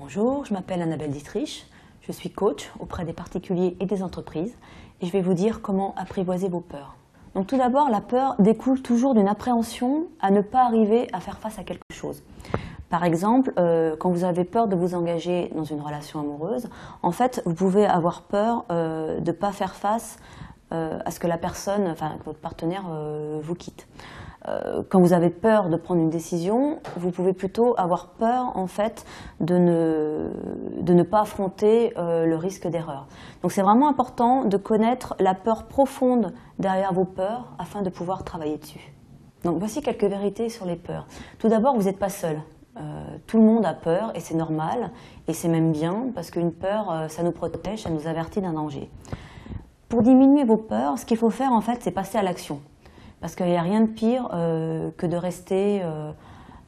Bonjour, je m'appelle Annabelle Dietrich, je suis coach auprès des particuliers et des entreprises et je vais vous dire comment apprivoiser vos peurs. Donc tout d'abord, la peur découle toujours d'une appréhension à ne pas arriver à faire face à quelque chose. Par exemple, quand vous avez peur de vous engager dans une relation amoureuse, en fait, vous pouvez avoir peur de ne pas faire face à ce que la personne, enfin, que votre partenaire vous quitte. Quand vous avez peur de prendre une décision, vous pouvez plutôt avoir peur en fait de ne pas affronter le risque d'erreur. Donc c'est vraiment important de connaître la peur profonde derrière vos peurs afin de pouvoir travailler dessus. Donc voici quelques vérités sur les peurs. Tout d'abord, vous n'êtes pas seul. Tout le monde a peur et c'est normal et c'est même bien parce qu'une peur, ça nous protège, ça nous avertit d'un danger. Pour diminuer vos peurs, ce qu'il faut faire en fait, c'est passer à l'action. Parce qu'il n'y a rien de pire que de rester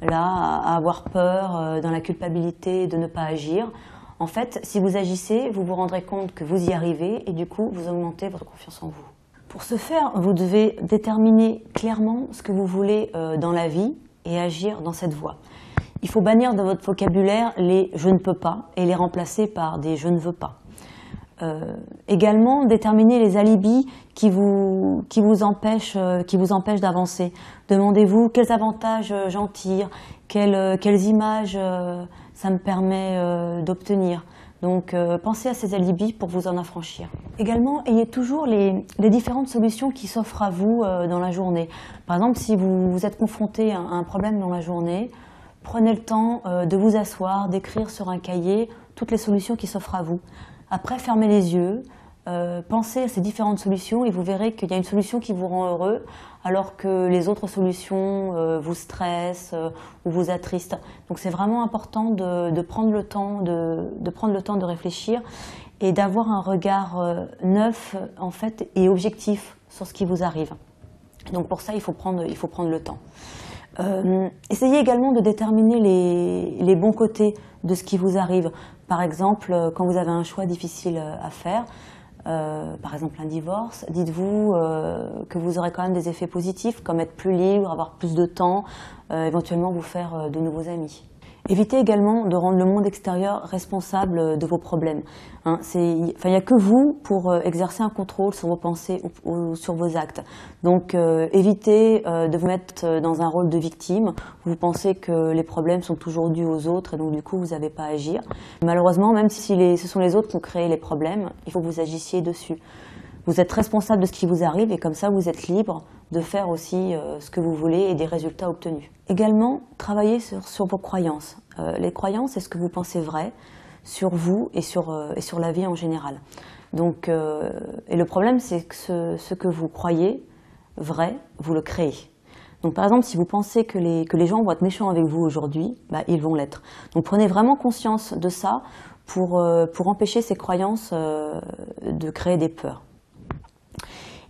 là à avoir peur, dans la culpabilité de ne pas agir. En fait, si vous agissez, vous vous rendrez compte que vous y arrivez et du coup, vous augmentez votre confiance en vous. Pour ce faire, vous devez déterminer clairement ce que vous voulez dans la vie et agir dans cette voie. Il faut bannir de votre vocabulaire les « je ne peux pas » et les remplacer par des « je ne veux pas ». Également, déterminer les alibis qui vous empêchent d'avancer. Demandez-vous quels avantages j'en tire, quelles images ça me permet d'obtenir. Donc, pensez à ces alibis pour vous en affranchir. Également, ayez toujours les différentes solutions qui s'offrent à vous dans la journée. Par exemple, si vous êtes confronté à un problème dans la journée, prenez le temps de vous asseoir, d'écrire sur un cahier toutes les solutions qui s'offrent à vous. Après, fermez les yeux, pensez à ces différentes solutions et vous verrez qu'il y a une solution qui vous rend heureux alors que les autres solutions vous stressent ou vous attristent. Donc c'est vraiment important de prendre le temps de réfléchir et d'avoir un regard neuf en fait, et objectif sur ce qui vous arrive. Donc pour ça, il faut prendre le temps. Essayez également de déterminer les bons côtés de ce qui vous arrive. Par exemple, quand vous avez un choix difficile à faire, par exemple un divorce, dites-vous que vous aurez quand même des effets positifs, comme être plus libre, avoir plus de temps, éventuellement vous faire de nouveaux amis. Évitez également de rendre le monde extérieur responsable de vos problèmes. Hein, il n'y a que vous pour exercer un contrôle sur vos pensées ou sur vos actes. Donc évitez de vous mettre dans un rôle de victime. Vous pensez que les problèmes sont toujours dus aux autres et donc du coup vous n'avez pas à agir. Malheureusement, même si ce sont les autres qui ont créé les problèmes, il faut que vous agissiez dessus. Vous êtes responsable de ce qui vous arrive et comme ça vous êtes libre de faire aussi ce que vous voulez et des résultats obtenus. Également, travaillez sur vos croyances. Les croyances, c'est ce que vous pensez vrai sur vous et sur la vie en général. Donc, et le problème, c'est que ce que vous croyez vrai, vous le créez. Donc par exemple, si vous pensez que les gens vont être méchants avec vous aujourd'hui, bah, ils vont l'être. Donc prenez vraiment conscience de ça pour empêcher ces croyances de créer des peurs.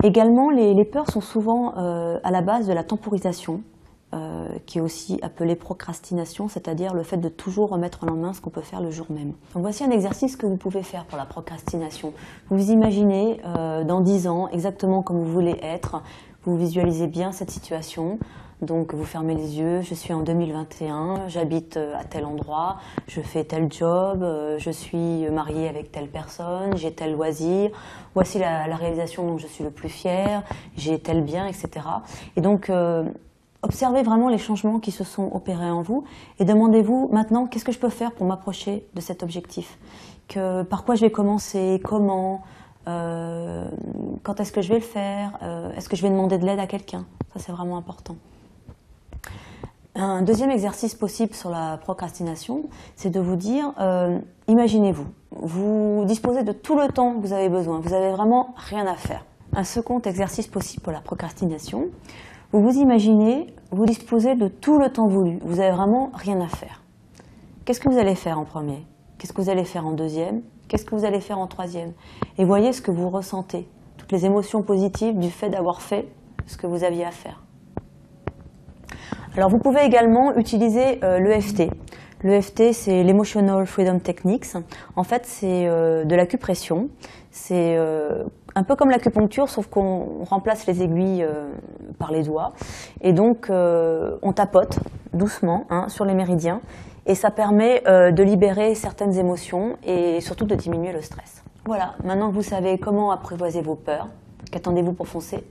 Également, les peurs sont souvent à la base de la temporisation, qui est aussi appelée procrastination, c'est-à-dire le fait de toujours remettre au lendemain ce qu'on peut faire le jour même. Donc voici un exercice que vous pouvez faire pour la procrastination. Vous vous imaginez dans 10 ans exactement comme vous voulez être, vous visualisez bien cette situation. Donc vous fermez les yeux, je suis en 2021, j'habite à tel endroit, je fais tel job, je suis mariée avec telle personne, j'ai tel loisir, voici la réalisation dont je suis le plus fière, j'ai tel bien, etc. Et donc observez vraiment les changements qui se sont opérés en vous et demandez-vous maintenant qu'est-ce que je peux faire pour m'approcher de cet objectif, par quoi je vais commencer, comment, quand est-ce que je vais le faire, est-ce que je vais demander de l'aide à quelqu'un, ça c'est vraiment important. Un deuxième exercice possible sur la procrastination, c'est de vous dire, imaginez-vous, vous disposez de tout le temps que vous avez besoin, vous n'avez vraiment rien à faire. Un second exercice possible pour la procrastination, vous vous imaginez, vous disposez de tout le temps voulu, vous n'avez vraiment rien à faire. Qu'est-ce que vous allez faire en premier? Qu'est-ce que vous allez faire en deuxième? Qu'est-ce que vous allez faire en troisième? Et voyez ce que vous ressentez, toutes les émotions positives du fait d'avoir fait ce que vous aviez à faire. Alors vous pouvez également utiliser l'EFT. L'EFT, c'est l'Emotional Freedom Techniques. En fait, c'est de l'acupression. C'est un peu comme l'acupuncture, sauf qu'on remplace les aiguilles par les doigts. Et donc, on tapote doucement sur les méridiens. et ça permet de libérer certaines émotions et surtout de diminuer le stress. Voilà, maintenant que vous savez comment apprivoiser vos peurs, qu'attendez-vous pour foncer ?